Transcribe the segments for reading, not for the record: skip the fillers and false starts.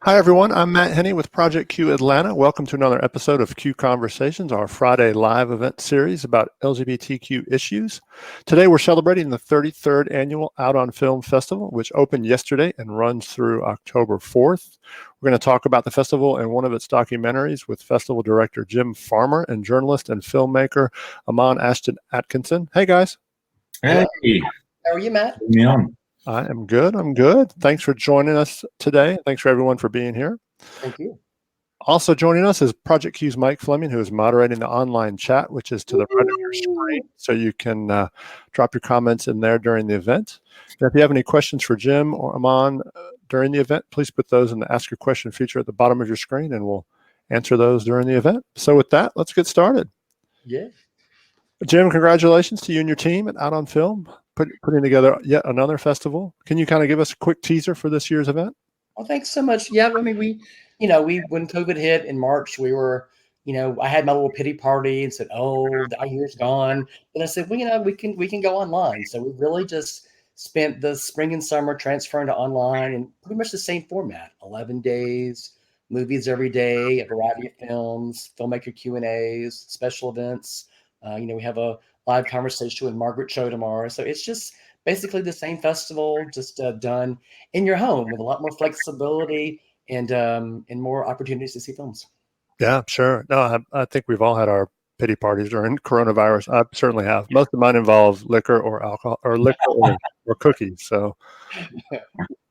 Hi, everyone. I'm Matt Henney with Project Q Atlanta. Welcome to another episode of Q Conversations, our Friday live event series about LGBTQ issues. Today, we're celebrating the 33rd Annual Out on Film Festival, which opened yesterday and runs through October 4th. We're going to talk about the festival and one of its documentaries with festival director Jim Farmer and journalist and filmmaker Eammon Ashton-Atkinson. Hey, guys. Hey. How are you, Matt? I am good. I'm good. Thanks for joining us today. Thanks for everyone for being here. Thank you. Also joining us is Project Q's Mike Fleming, who is moderating the online chat, which is to the right of your screen. So you can drop your comments in there during the event. And if you have any questions for Jim or Eammon during the event, please put those in the Ask Your Question feature at the bottom of your screen, and we'll answer those during the event. So with that, let's get started. Yeah. Jim, congratulations to you and your team at Out on Film, putting together yet another festival. Can you kind of give us a quick teaser for this year's event? Well, thanks so much. Yeah, I mean, we when COVID hit in March, we were, I had my little pity party and said, "Oh, our year's gone." But I said, "Well, we can go online." So we really just spent the spring and summer transferring to online and pretty much the same format: 11 days, movies every day, a variety of films, filmmaker Q&As, special events. We have a live conversation with Margaret Cho tomorrow. So it's just basically the same festival, just done in your home with a lot more flexibility and more opportunities to see films. Yeah, sure. No, I think we've all had our pity parties during coronavirus. I certainly have. Most of mine involve liquor or alcohol or or cookies. So,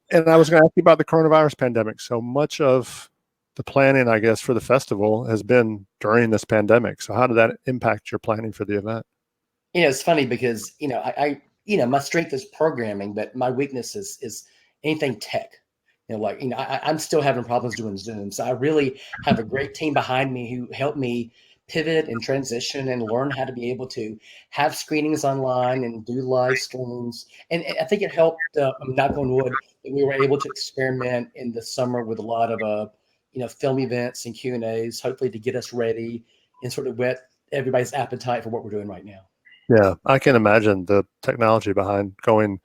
and I was going to ask you about the coronavirus pandemic. So much of the planning, I guess, for the festival has been during this pandemic. So how did that impact your planning for the event? It's funny because, I my strength is programming, but my weakness is anything tech. I'm still having problems doing Zoom. So I really have a great team behind me who helped me pivot and transition and learn how to be able to have screenings online and do live streams. And I think it helped, I'm knock on wood, that we were able to experiment in the summer with a lot of, film events and Q&As, hopefully to get us ready and sort of whet everybody's appetite for what we're doing right now. Yeah, I can imagine the technology behind going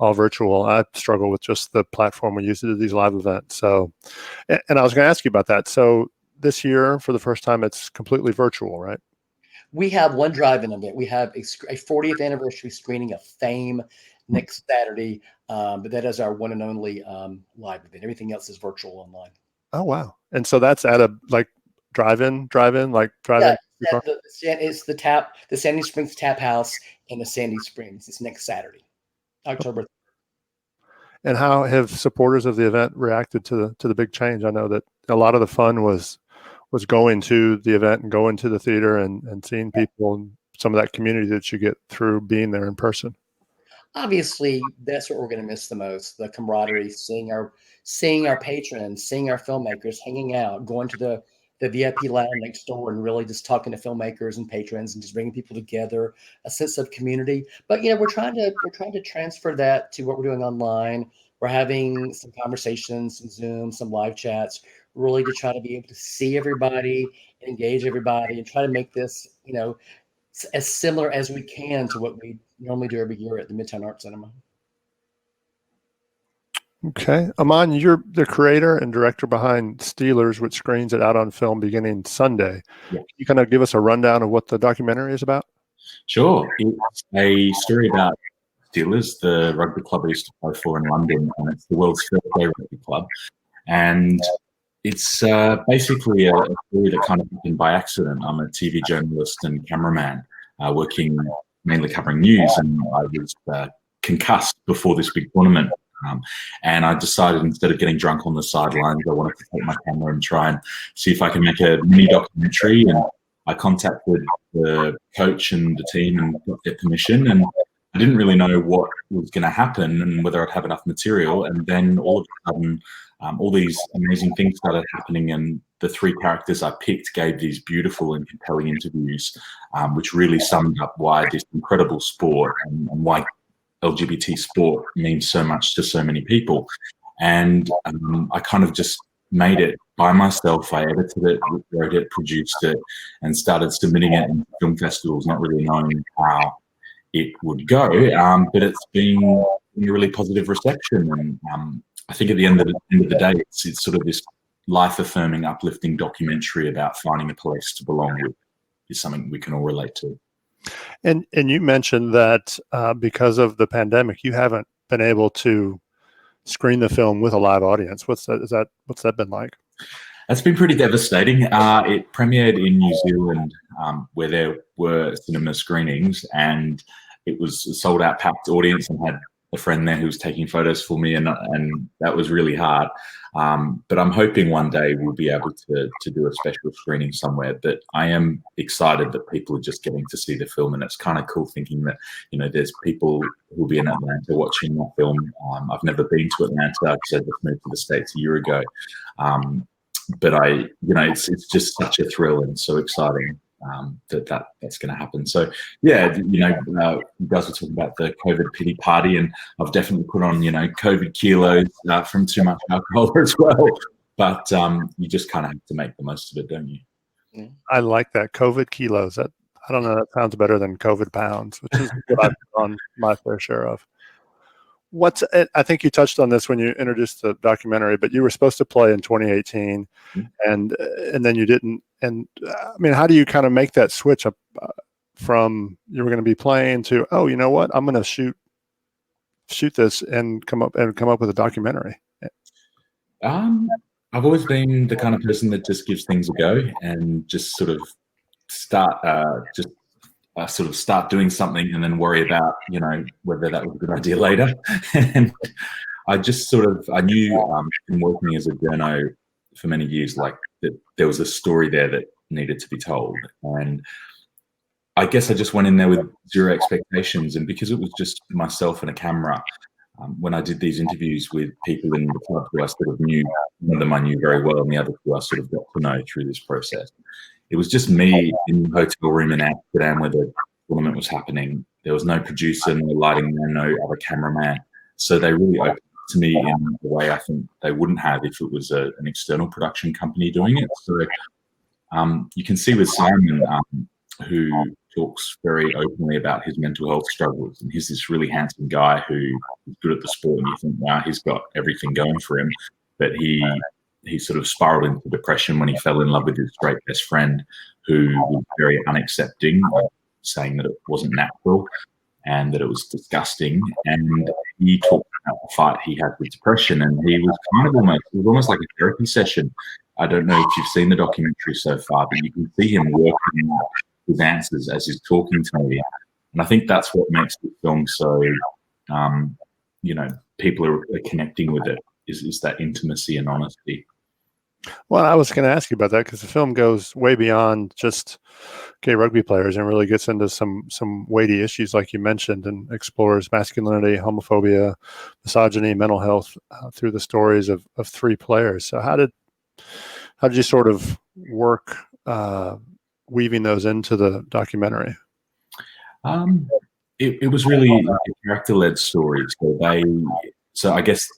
all virtual. I struggle with just the platform we use to do these live events. So, and I was going to ask you about that. So this year, for the first time, it's completely virtual, right? We have one drive-in event. We have a 40th anniversary screening of Fame next Saturday, but that is our one and only live event. Everything else is virtual online. Oh, wow. And so that's at a drive-in. Yeah, it's the Sandy Springs Tap House in the Sandy Springs. It's next Saturday, October. And how have supporters of the event reacted to the big change? I know that a lot of the fun was going to the event and going to the theater and seeing people and some of that community that you get through being there in person. Obviously, that's what we're going to miss the most: the camaraderie, seeing our patrons, seeing our filmmakers, hanging out, going to the VIP lounge next door and really just talking to filmmakers and patrons and just bringing people together, a sense of community. But we're trying to transfer that to what we're doing online. We're having some conversations, some Zoom, some live chats, really to try to be able to see everybody, engage everybody, and try to make this as similar as we can to what we normally do every year at the Midtown Arts Cinema. Okay. Eammon, you're the creator and director behind Steelers, which screens it Out on Film beginning Sunday. Yeah. Can you kind of give us a rundown of what the documentary is about? Sure. It's a story about Steelers, the rugby club I used to play for in London, and it's the world's first gay rugby club. And it's basically a story that kind of happened by accident. I'm a TV journalist and cameraman working mainly covering news, and I was concussed before this big tournament. And I decided, instead of getting drunk on the sidelines, I wanted to take my camera and try and see if I can make a mini documentary. And I contacted the coach and the team and got their permission. And I didn't really know what was going to happen and whether I'd have enough material. And then all of a sudden, all these amazing things started happening. And the three characters I picked gave these beautiful and compelling interviews, which really summed up why this incredible sport and why LGBT sport means so much to so many people. And I kind of just made it by myself. I edited it, wrote it, produced it, and started submitting it in film festivals, not really knowing how it would go. But it's been a really positive reception. And I think at the end of the day, it's sort of this life-affirming, uplifting documentary about finding a place to belong with is something we can all relate to. And you mentioned that because of the pandemic, you haven't been able to screen the film with a live audience. What's that been like? That's been pretty devastating. It premiered in New Zealand, where there were cinema screenings, and it was a sold-out, packed audience, and had a friend there who was taking photos for me, and that was really hard. But I'm hoping one day we'll be able to do a special screening somewhere. But I am excited that people are just getting to see the film, and it's kind of cool thinking that, you know, there's people who'll be in Atlanta watching the film. I've never been to Atlanta because I just moved to the States a year ago. But it's just such a thrill and so exciting that's going to happen. So yeah, you guys were talking about the COVID pity party, and I've definitely put on, COVID kilos from too much alcohol as well. But you just kind of have to make the most of it, don't you? Yeah. I like that, COVID kilos. I don't know. That sounds better than COVID pounds, which is what I've on my fair share of. I think you touched on this when you introduced the documentary, but you were supposed to play in 2018, and then you didn't. And I mean, how do you kind of make that switch up from you were going to be playing to, oh, you know what, I'm going to shoot this and come up with a documentary? I've always been the kind of person that just gives things a go and just sort of start doing something and then worry about, whether that was a good idea later. And I knew in working as a journo for many years, like that there was a story there that needed to be told. And I guess I just went in there with zero expectations. And because it was just myself and a camera, when I did these interviews with people in the club who I sort of knew, one of them I knew very well, and the other two I sort of got to know through this process. It was just me in the hotel room in Amsterdam where the tournament was happening. There was no producer, no lighting man, no other cameraman. So they really opened to me in a way I think they wouldn't have if it was an external production company doing it. So you can see with Simon, who talks very openly about his mental health struggles, and he's this really handsome guy who is good at the sport, and you think, wow, he's got everything going for him. But he sort of spiraled into depression when he fell in love with his great best friend, who was very unaccepting, saying that it wasn't natural and that it was disgusting. And he talked about the fight he had with depression, and it was almost like a therapy session. I don't know if you've seen the documentary so far, but you can see him working out his answers as he's talking to me. And I think that's what makes the film so, people are connecting with it, is that intimacy and honesty. Well, I was going to ask you about that because the film goes way beyond just gay rugby players and really gets into some weighty issues, like you mentioned, and explores masculinity, homophobia, misogyny, mental health through the stories of three players. So how did you sort of work weaving those into the documentary? It was really a character-led story. So I guess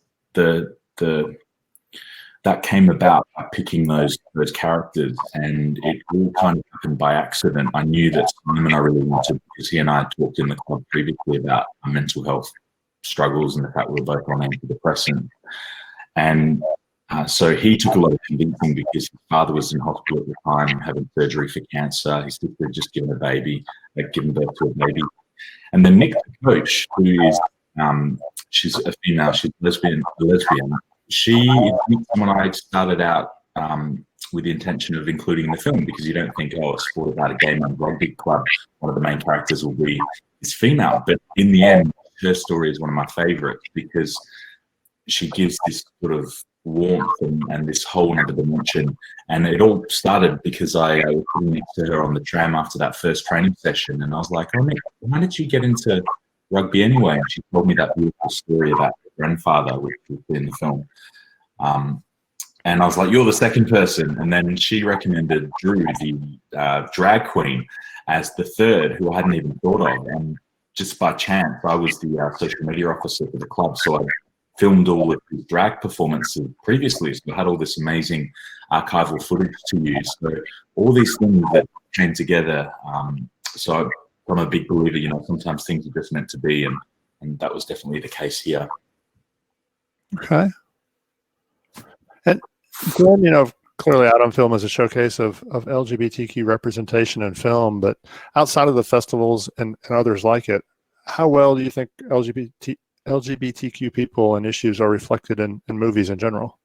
that came about by picking those characters, and it all kind of happened by accident. I knew that Simon I really wanted, because he and I talked in the club previously about mental health struggles and the fact we were both on antidepressants. And so he took a lot of convincing because his father was in hospital at the time having surgery for cancer. His sister had just given birth to a baby. And then Nick, the coach, who is she's a female, she's lesbian. She is someone I started out with the intention of including in the film, because you don't think, a sport about a gay man rugby club, one of the main characters is female. But in the end, her story is one of my favorites because she gives this sort of warmth and this whole other dimension. And it all started because I was sitting next to her on the tram after that first training session, and I was like, Nick, why did you get into rugby anyway? And she told me that beautiful story about her grandfather, which was in the film. And I was like, you're the second person. And then she recommended Drew, the drag queen, as the third, who I hadn't even thought of. And just by chance, I was the social media officer for the club. So I filmed all of his drag performances previously. So I had all this amazing archival footage to use. So all these things that came together. So I'm a big believer, sometimes things are just meant to be. And that was definitely the case here. Okay. And Glenn, you know, clearly Out on Film is a showcase of LGBTQ representation in film, but outside of the festivals and others like it, how well do you think LGBTQ people and issues are reflected in movies in general?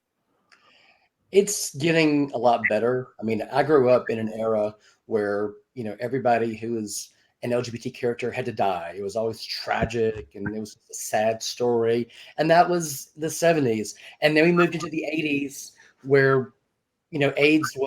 It's getting a lot better. I mean, I grew up in an era where, you know, everybody who was an LGBT character had to die. It was always tragic and it was a sad story. And that was the 70s. And then we moved into the 80s where, you know, AIDS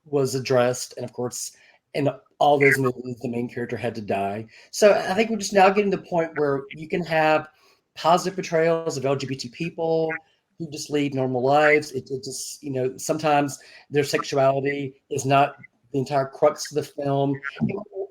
was addressed, and of course, in all those movies, the main character had to die. So I think we're just now getting to the point where you can have positive portrayals of LGBT people who just lead normal lives. It just, you know, sometimes their sexuality is not the entire crux of the film.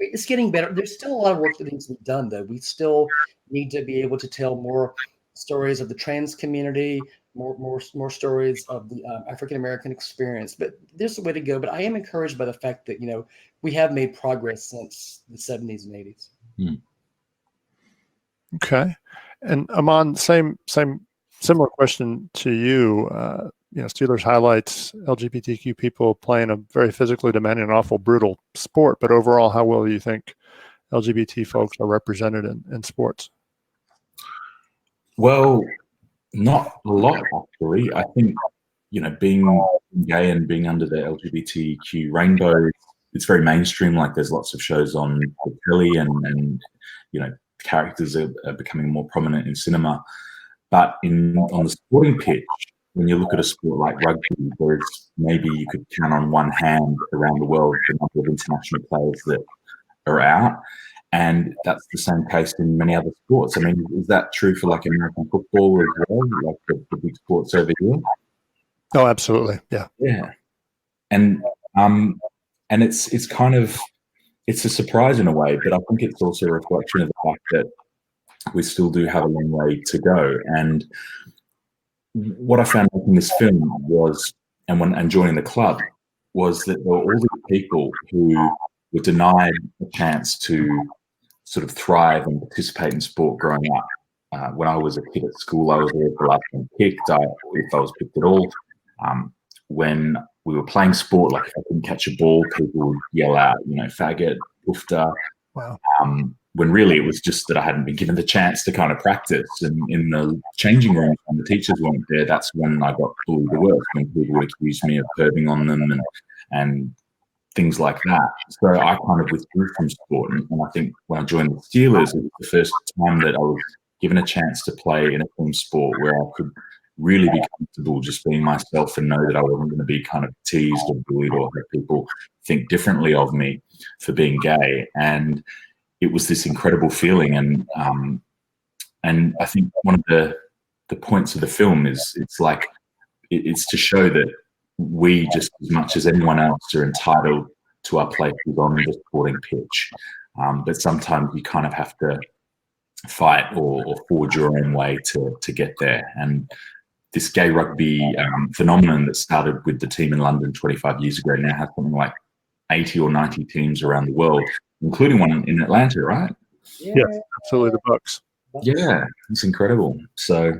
It's getting better. There's still a lot of work that needs to be done, though. We still need to be able to tell more stories of the trans community, more stories of the African American experience. But there's a way to go. But I am encouraged by the fact that, you know, we have made progress since the 70s and 80s. Okay. And Eammon, similar question to you. You know, Steelers highlights LGBTQ people playing a very physically demanding and awful, brutal sport. But overall, how well do you think LGBT folks are represented in sports? Well, not a lot, actually. I think, you know, being gay and being under the LGBTQ rainbow, it's very mainstream. Like, there's lots of shows on the telly, and you know, characters are becoming more prominent in cinema. But on the sporting pitch, when you look at a sport like rugby, there's maybe you could count on one hand around the world the number of international players that are out. And that's the same case in many other sports. I mean, is that true for like American football as well, like the big sports over here? Oh, absolutely. Yeah. Yeah. And it's kind of, it's a surprise in a way, but I think it's also a reflection of the fact that we still do have a long way to go. And what I found in this film was, and joining the club, was that there were all these people who were denied a chance to sort of thrive and participate in sport growing up. When I was a kid at school, I was always the last one picked, if I was picked at all. When we were playing sport, like if I couldn't catch a ball, people would yell out, you know, faggot, poofter. Wow. When really it was just that I hadn't been given the chance to kind of practice. And in the changing room, when the teachers weren't there, that's when I got bullied the worst, when people would accuse me of perving on them and things like that. So I kind of withdrew from sport. And I think when I joined the Steelers, it was the first time that I was given a chance to play in a team sport where I could really be comfortable just being myself and know that I wasn't going to be kind of teased or bullied or have people think differently of me for being gay. And it was this incredible feeling. And I think one of the points of the film is it's to show that we, just as much as anyone else, are entitled to our places on the sporting pitch. But sometimes you kind of have to fight or forge your own way to get there. And this gay rugby phenomenon that started with the team in London 25 years ago now has something like 80 or 90 teams around the world, including one in Atlanta, right? Yeah, absolutely. The Bucks. Yeah, it's incredible. So,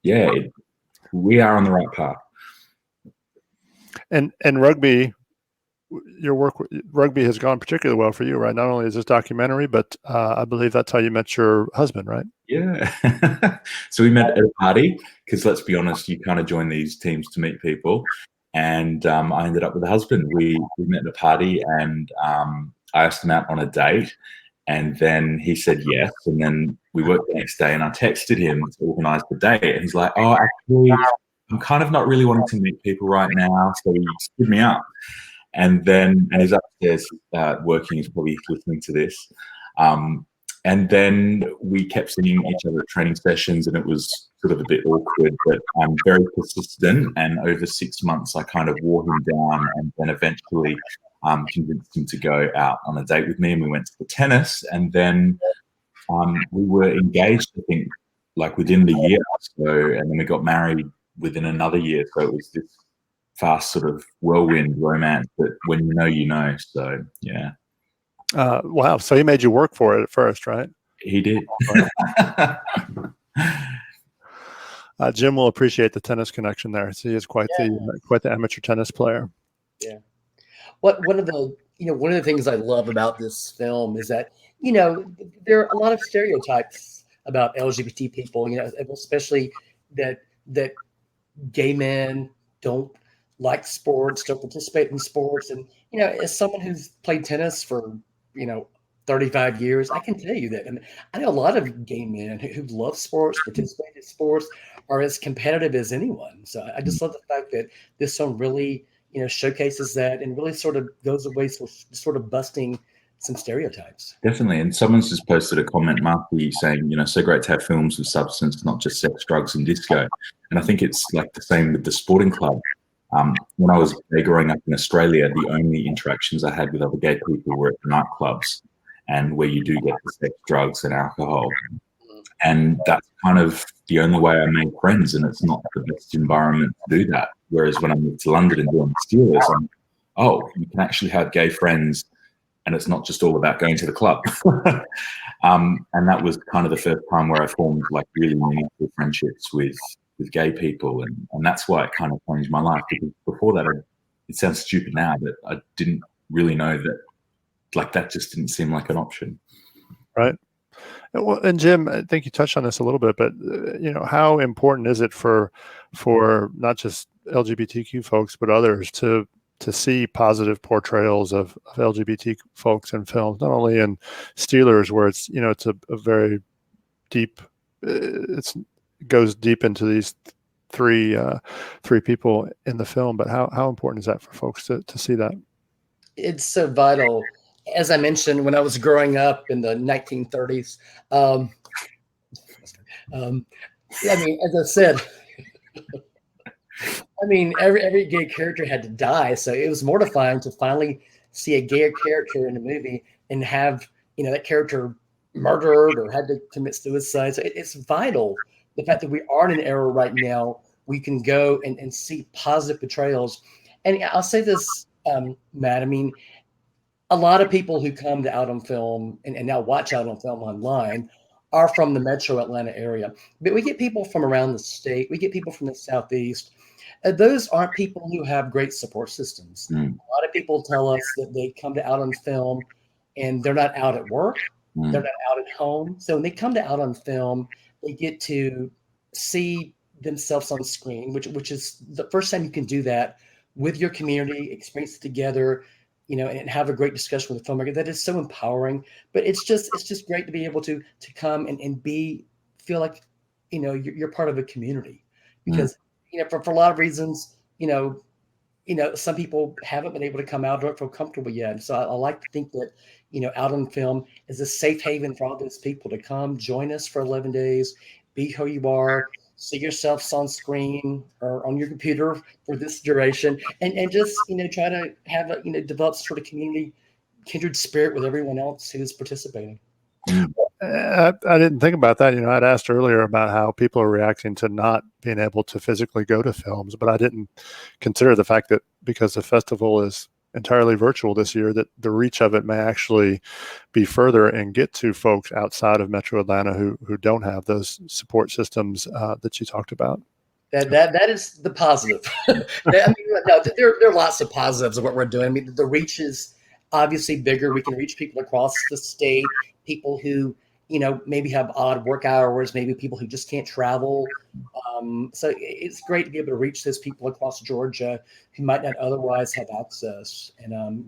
yeah, we are on the right path. And rugby, your work with rugby has gone particularly well for you, right? Not only is this documentary, but I believe that's how you met your husband, right? Yeah. So we met at a party, because let's be honest, you kind of join these teams to meet people. And I ended up with a husband. We met at a party, and I asked him out on a date, and then he said yes. And then we worked the next day, and I texted him to organize the date. And he's like, oh, actually, I'm kind of not really wanting to meet people right now. So he stood me up. And he's upstairs working. He's probably listening to this. And then we kept seeing each other at training sessions, and it was sort of a bit awkward, but I'm very persistent. And over 6 months, I kind of wore him down, and then eventually convinced him to go out on a date with me, and we went to the tennis. And then we were engaged, I think, like within the year. And then we got married within another year. So it was this fast sort of whirlwind romance that when you know, you know. So, yeah. Wow. So he made you work for it at first, right? He did. Jim will appreciate the tennis connection there. So he is quite the amateur tennis player. Yeah. One of the things I love about this film is that, there are a lot of stereotypes about LGBT people, especially that gay men don't like sports, don't participate in sports. And, as someone who's played tennis for, 35 years, I can tell you that. And I know a lot of gay men who love sports, participate in sports, are as competitive as anyone. So I just love the fact that this film really, showcases that and really sort of goes away sort of busting some stereotypes. Definitely. And someone's just posted a comment, Marky, saying, so great to have films with substance, not just sex, drugs, and disco. And I think it's like the same with the sporting club. When I was growing up in Australia, the only interactions I had with other gay people were at the nightclubs, and where you do get the sex, drugs, and alcohol. And that's kind of the only way I made friends, and it's not the best environment to do that. Whereas when I moved to London and doing the Steelers, you can actually have gay friends, and it's not just all about going to the club. And that was kind of the first time where I formed like really meaningful friendships with gay people, and that's why it kind of changed my life. Because before that, it sounds stupid now, but I didn't really know that. Like that just didn't seem like an option. Right. Well, and Jim, I think you touched on this a little bit, but how important is it for not just LGBTQ folks but others to see positive portrayals of LGBT folks in films, not only in Steelers, where it's it's a very deep, it goes deep into these three people in the film, but how important is that for folks to see that? It's so vital. As I mentioned, when I was growing up in the 1930s, I mean, as I said, every gay character had to die, so it was mortifying to finally see a gay character in a movie and have that character murdered or had to commit suicide. So it's vital, the fact that we are in an era right now we can go and see positive portrayals. And I'll say this, Matt, I mean, a lot of people who come to Out on Film and now watch Out on Film online are from the metro Atlanta area. But we get people from around the state. We get people from the Southeast. Those aren't people who have great support systems. A lot of people tell us that they come to Out on Film and they're not out at work. They're not out at home. So when they come to Out on Film, they get to see themselves on screen, which is the first time you can do that with your community, experience it together, and have a great discussion with the filmmaker. That is so empowering. But it's just great to be able to come and feel like you're part of a community, because for a lot of reasons, some people haven't been able to come out, don't feel comfortable yet. And so I like to think that Out on Film is a safe haven for all those people to come join us for 11 days, be who you are, see yourselves on screen or on your computer for this duration, and just try to have develop sort of community kindred spirit with everyone else who's participating. I didn't think about that. I'd asked earlier about how people are reacting to not being able to physically go to films, but I didn't consider the fact that because the festival is entirely virtual this year, that the reach of it may actually be further and get to folks outside of Metro Atlanta who don't have those support systems that you talked about. That is the positive. There are lots of positives of what we're doing. I mean, the reach is obviously bigger. We can reach people across the state, people who maybe have odd work hours, maybe people who just can't travel. So it's great to be able to reach those people across Georgia who might not otherwise have access. And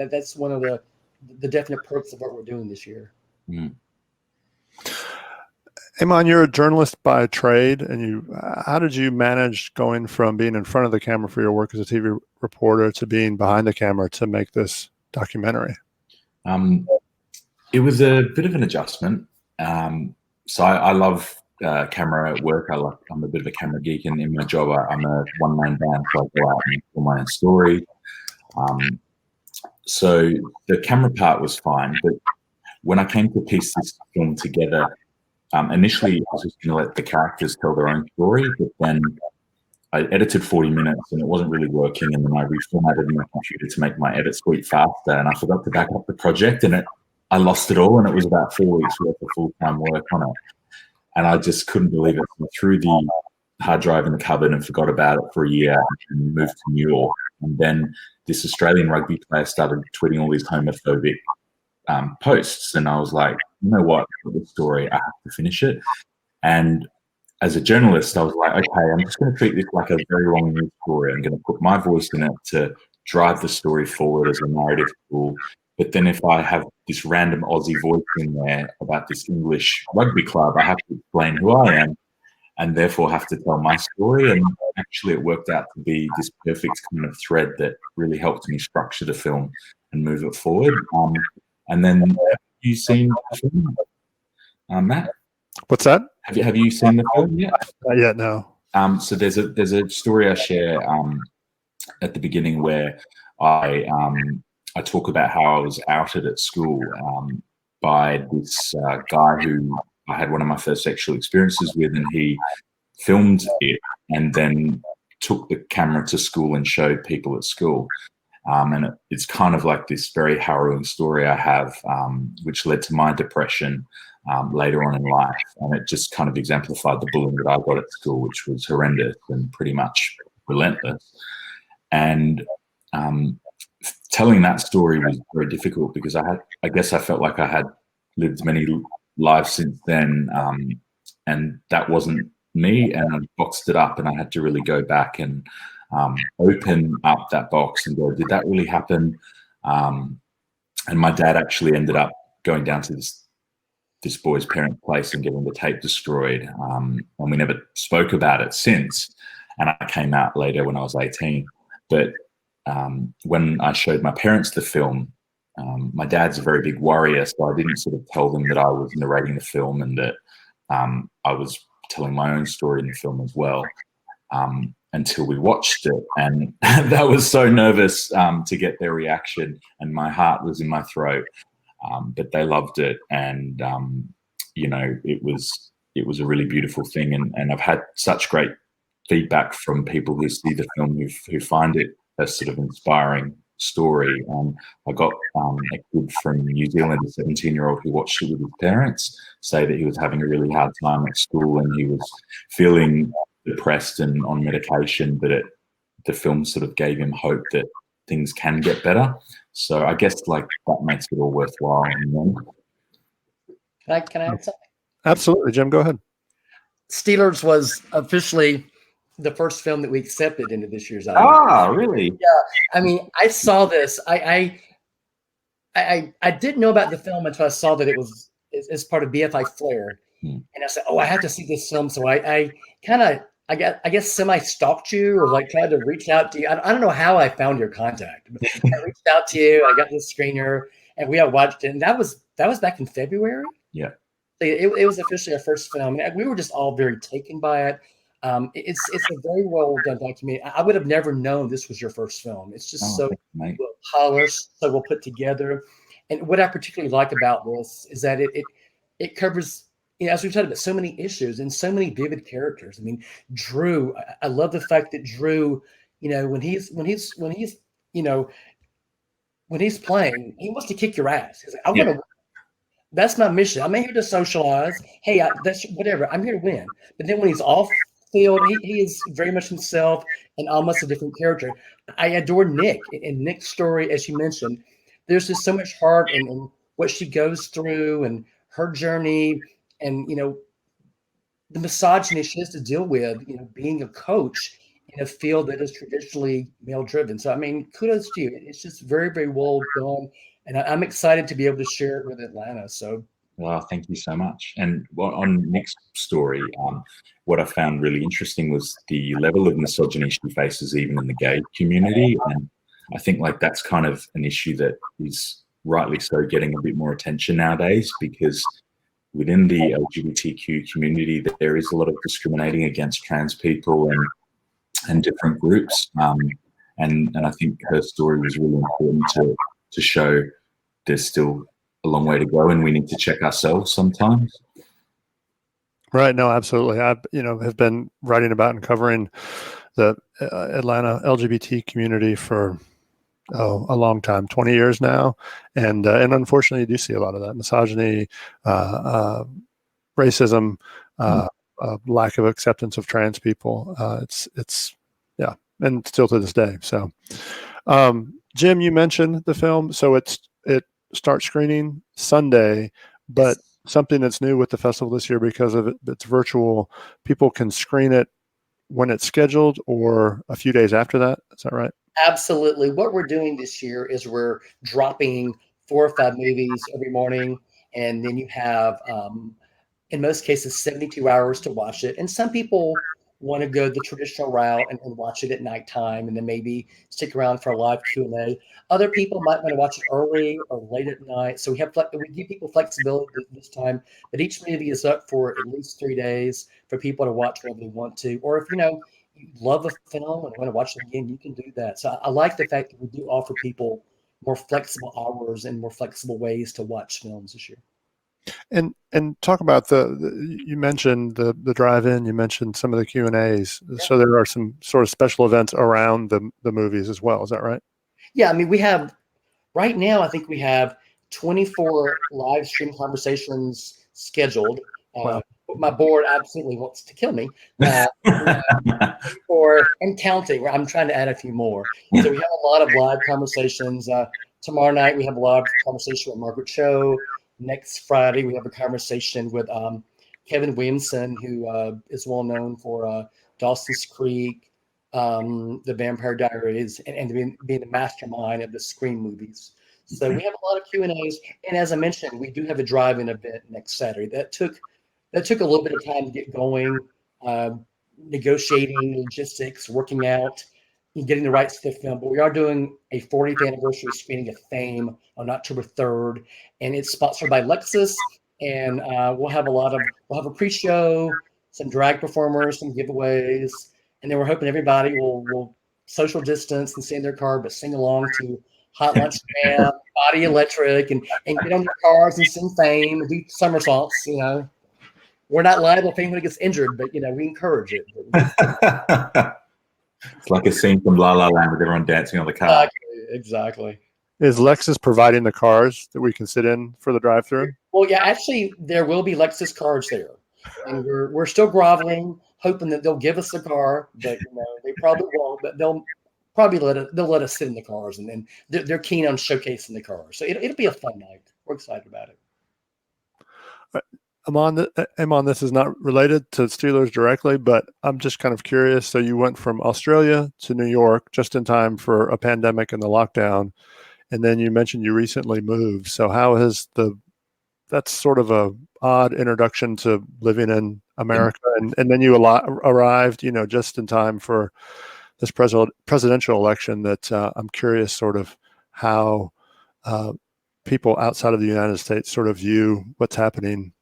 that's one of the definite perks of what we're doing this year. Eammon, you're a journalist by trade, and how did you manage going from being in front of the camera for your work as a TV reporter to being behind the camera to make this documentary? It was a bit of an adjustment. So I love camera work. I'm a bit of a camera geek, and in my job, I'm a one-man band, so I go out and tell my own story. So the camera part was fine, but when I came to piece this film together, initially I was just going to let the characters tell their own story, but then I edited 40 minutes and it wasn't really working, and then I reformatted my computer to make my edit suite faster, and I forgot to back up the project, and I lost it all, and it was about 4 weeks worth of full-time work on it. And I just couldn't believe it. So through the hard drive in the cupboard and forgot about it for a year and moved to New York. And then this Australian rugby player started tweeting all these homophobic posts. And I was like, you know what, the story, I have to finish it. And as a journalist, I was like, okay, I'm just going to treat this like a very long news story. I'm going to put my voice in it to drive the story forward as a narrative tool. But then if I have this random Aussie voice in there about this English rugby club, I have to explain who I am and therefore have to tell my story. And actually it worked out to be this perfect kind of thread that really helped me structure the film and move it forward. And then have you seen the film, Matt? What's that? Have you seen the film yet? Not yet, no. So there's a story I share at the beginning where I talk about how I was outed at school by this guy who I had one of my first sexual experiences with, and he filmed it and then took the camera to school and showed people at school. And it's kind of like this very harrowing story I have, which led to my depression later on in life. And it just kind of exemplified the bullying that I got at school, which was horrendous and pretty much relentless. And telling that story was very difficult because I guess I felt like I had lived many lives since then, and that wasn't me, and I boxed it up, and I had to really go back and open up that box and go, did that really happen? And my dad actually ended up going down to this boy's parents' place and getting the tape destroyed, and we never spoke about it since. And I came out later when I was 18. But when I showed my parents the film, my dad's a very big worrier, so I didn't sort of tell them that I was narrating the film and that I was telling my own story in the film as well, until we watched it. And that was so nervous to get their reaction, and my heart was in my throat. But they loved it, and you know, it was a really beautiful thing. And I've had such great feedback from people who see the film who find it a sort of inspiring story. I got a kid from New Zealand, a 17-year-old who watched it with his parents, say that he was having a really hard time at school and he was feeling depressed and on medication, but the film sort of gave him hope that things can get better. So I guess like that makes it all worthwhile. Can I add something? Absolutely, Jim, go ahead. Steelers was officially the first film that we accepted into this year's Oscar. Ah, really? Yeah. I mean, I saw this. I didn't know about the film until I saw that it was as part of BFI Flair. And I said, oh, I have to see this film. So I guess semi-stalked you or like tried to reach out to you. I don't know how I found your contact. But I reached out to you. I got the screener and we all watched it. And that was back in February. Yeah. It was officially our first film. And we were just all very taken by it. It's a very well done documentary. I would have never known this was your first film. It's just so well polished, so well put together. And what I particularly like about this is that it covers, you know, as we've talked about, so many issues and so many vivid characters. I mean, Drew. I love the fact that Drew, you know, when he's playing, he wants to kick your ass. He's like, I want to. That's my mission. I'm here to socialize. Hey, that's whatever. I'm here to win. But then when he's off field, he is very much himself and almost a different character. I adore Nick and Nick's story, as you mentioned. There's just so much heart in what she goes through and her journey, and you know, the misogyny she has to deal with. You know, being a coach in a field that is traditionally male-driven. So I mean, kudos to you. It's just very, very well done. And I'm excited to be able to share it with Atlanta. So, well, thank you so much. And on Nick's story, what I found really interesting was the level of misogyny she faces even in the gay community. And I think like that's kind of an issue that is rightly so getting a bit more attention nowadays, because within the LGBTQ community, there is a lot of discriminating against trans people and different groups. And I think her story was really important to show there's still a long way to go and we need to check ourselves sometimes. Right. No, absolutely. I, have been writing about and covering the Atlanta LGBT community for a long time, 20 years now. And unfortunately, you do see a lot of that misogyny, racism, lack of acceptance of trans people. It's yeah, and still to this day. So, Jim, you mentioned the film, so it starts screening Sunday, but something that's new with the festival this year because of it's virtual. People can screen it when it's scheduled or a few days after that. Is that right? Absolutely. What we're doing this year is we're dropping 4 or 5 movies every morning, and then you have, in most cases, 72 hours to watch it. And some people want to go the traditional route and watch it at nighttime, and then maybe stick around for a live Q&A. Other people might want to watch it early or late at night. So we give people flexibility this time, but each movie is up for at least 3 days for people to watch whenever they want to. Or if you love a film and want to watch it again, you can do that. So I like the fact that we do offer people more flexible hours and more flexible ways to watch films this year. And talk about you mentioned the drive-in, you mentioned some of the Q&As. Yeah. So there are some sort of special events around the movies as well. Is that right? Yeah, I mean, right now, I think we have 24 live stream conversations scheduled. Wow. My board absolutely wants to kill me. And counting. I'm trying to add a few more. So we have a lot of live conversations. Tomorrow night, we have a live conversation with Margaret Cho. Next Friday, we have a conversation with Kevin Williamson, who is well known for Dawson's Creek, The Vampire Diaries, and being the mastermind of the Scream movies. So we have a lot of Q&As. And as I mentioned, we do have a drive-in event next Saturday. That took a little bit of time to get going, negotiating logistics, working out, and getting the rights to the film. But we are doing a 40th anniversary screening of Fame on October 3rd, and it's sponsored by Lexus. And we'll have a pre-show, some drag performers, some giveaways, and then we're hoping everybody will social distance and stay in their car, but sing along to Hot Lunch Jam, Body Electric, and get on their cars and sing Fame and do somersaults. We're not liable if anyone gets injured, but we encourage it. It's like a scene from La La Land with everyone dancing on the car. Exactly. Is Lexus providing the cars that we can sit in for the drive-through? Well, yeah, actually, there will be Lexus cars there, and we're still groveling, hoping that they'll give us the car, but they probably won't. But they'll probably let us sit in the cars, and then they're keen on showcasing the cars. So it'll be a fun night. We're excited about it. Eammon, this is not related to Steelers directly, but I'm just kind of curious. So you went from Australia to New York just in time for a pandemic and the lockdown, and then you mentioned you recently moved. So how has that's sort of a odd introduction to living in America, and then you arrived, just in time for this presidential election. That I'm curious, sort of how people outside of the United States sort of view what's happening.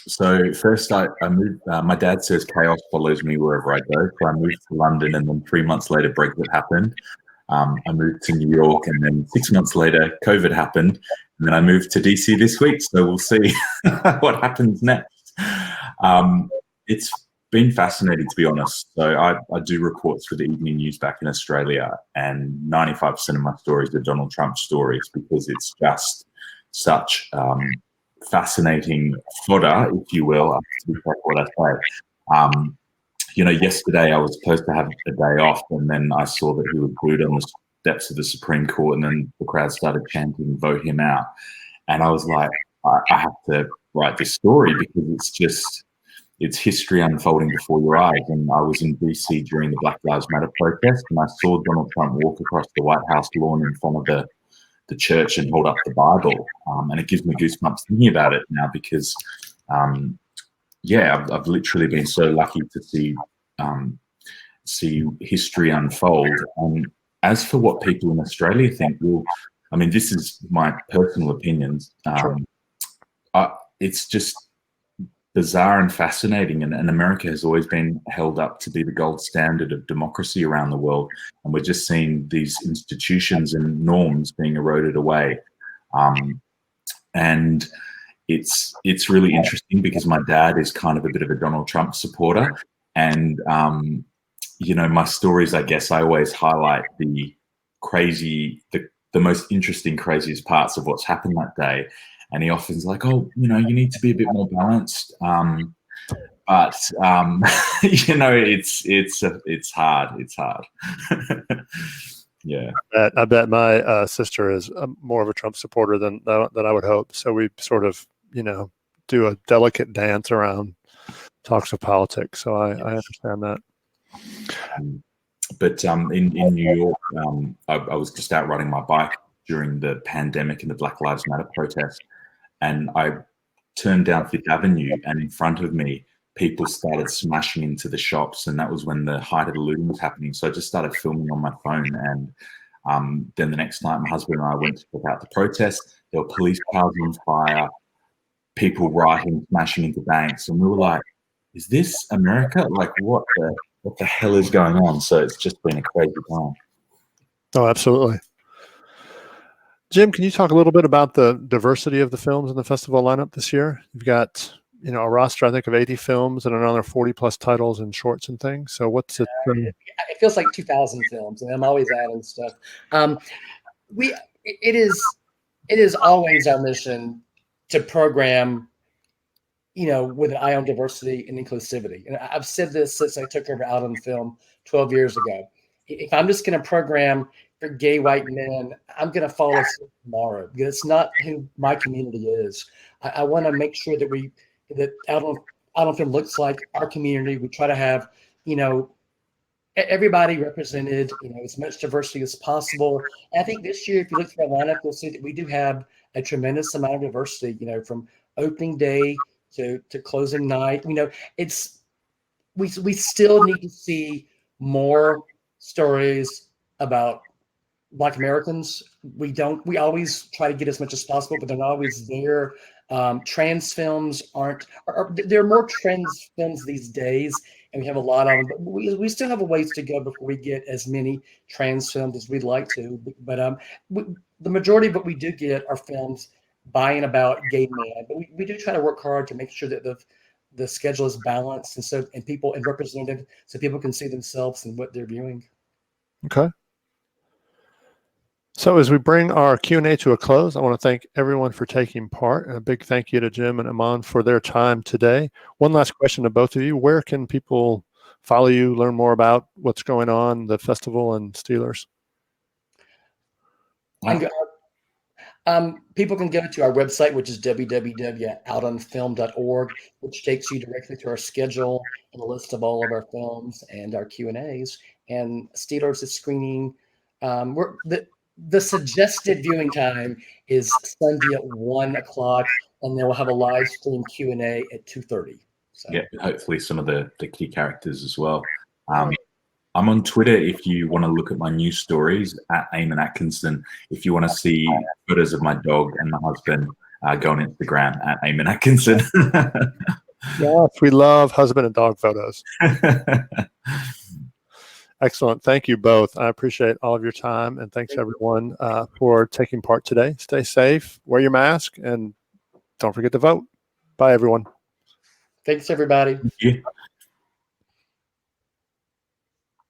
So first I moved, my dad says chaos follows me wherever I go. So I moved to London, and then 3 months later Brexit happened. I moved to New York, and then 6 months later COVID happened. And then I moved to DC this week. So we'll see what happens next. It's been fascinating, to be honest. So I do reports for the evening news back in Australia, and 95% of my stories are Donald Trump stories, because it's just such fascinating fodder, if you will. I have to be careful what I say. Yesterday I was supposed to have a day off, and then I saw that he was booed on the steps of the Supreme Court, and then the crowd started chanting, "Vote him out." And I was like, I have to write this story, because it's history unfolding before your eyes. And I was in DC during the Black Lives Matter protest, and I saw Donald Trump walk across the White House lawn in front of the church and hold up the Bible. And it gives me goosebumps thinking about it now, because I've literally been so lucky to see history unfold. And as for what people in Australia think, this is my personal opinions. It's just bizarre and fascinating. And America has always been held up to be the gold standard of democracy around the world. And we're just seeing these institutions and norms being eroded away. And it's really interesting, because my dad is kind of a bit of a Donald Trump supporter. And, my stories, I guess I always highlight the most interesting, craziest parts of what's happened that day. and he often's like, "Oh, you need to be a bit more balanced." But it's hard. It's hard. Yeah. I bet my sister is more of a Trump supporter than I would hope. So we sort of, do a delicate dance around talks of politics. So I understand that. But in New York, I was just out riding my bike during the pandemic and the Black Lives Matter protest, and I turned down Fifth Avenue, and in front of me, people started smashing into the shops, and that was when the height of the looting was happening. So I just started filming on my phone, and then the next night, my husband and I went to check out the protest. There were police cars on fire, people rioting, smashing into banks, and we were like, "Is this America? Like, what the hell is going on?" So it's just been a crazy time. Oh, absolutely. Jim, can you talk a little bit about the diversity of the films in the festival lineup this year? You've got, a roster, I think, of 80 films and another 40 plus titles and shorts and things. So what's it? It feels like 2,000 films, and I'm always adding stuff. It is always our mission to program, with an eye on diversity and inclusivity. And I've said this since I took over Out on Film 12 years ago. If I'm just going to program for gay white men, I'm going to fall asleep tomorrow, because it's not who my community is. I want to make sure that Out on Film looks like our community. We try to have, everybody represented, as much diversity as possible. And I think this year, if you look through our lineup, you'll see that we do have a tremendous amount of diversity, from opening day to closing night. We still need to see more stories about Black Americans. We always try to get as much as possible, but they're not always there. Trans films there are more trans films these days, and we have a lot of them, but we still have a ways to go before we get as many trans films as we'd like to. But the majority of what we do get are films by and about gay men, but we do try to work hard to make sure that the schedule is balanced and people and representative, so people can see themselves in what they're viewing. Okay. So as we bring our Q&A to a close, I want to thank everyone for taking part, and a big thank you to Jim and Eammon for their time today. One last question to both of you. Where can people follow you, learn more about what's going on, the festival and Steelers? People can go to our website, which is www.outonfilm.org, which takes you directly to our schedule and a list of all of our films and our Q&As. And Steelers is screening. The suggested viewing time is Sunday at 1:00, and then we'll have a live stream Q&A at 2:30. So. Yeah, hopefully some of the key characters as well. I'm on Twitter if you want to look at my news stories, at Ashton-Atkinson. If you want to see photos of my dog and my husband, go on Instagram at Ashton-Atkinson. Yes, we love husband and dog photos. Excellent. Thank you both. I appreciate all of your time, and thanks everyone for taking part today. Stay safe, wear your mask, and don't forget to vote. Bye, everyone. Thanks, everybody. Thank you.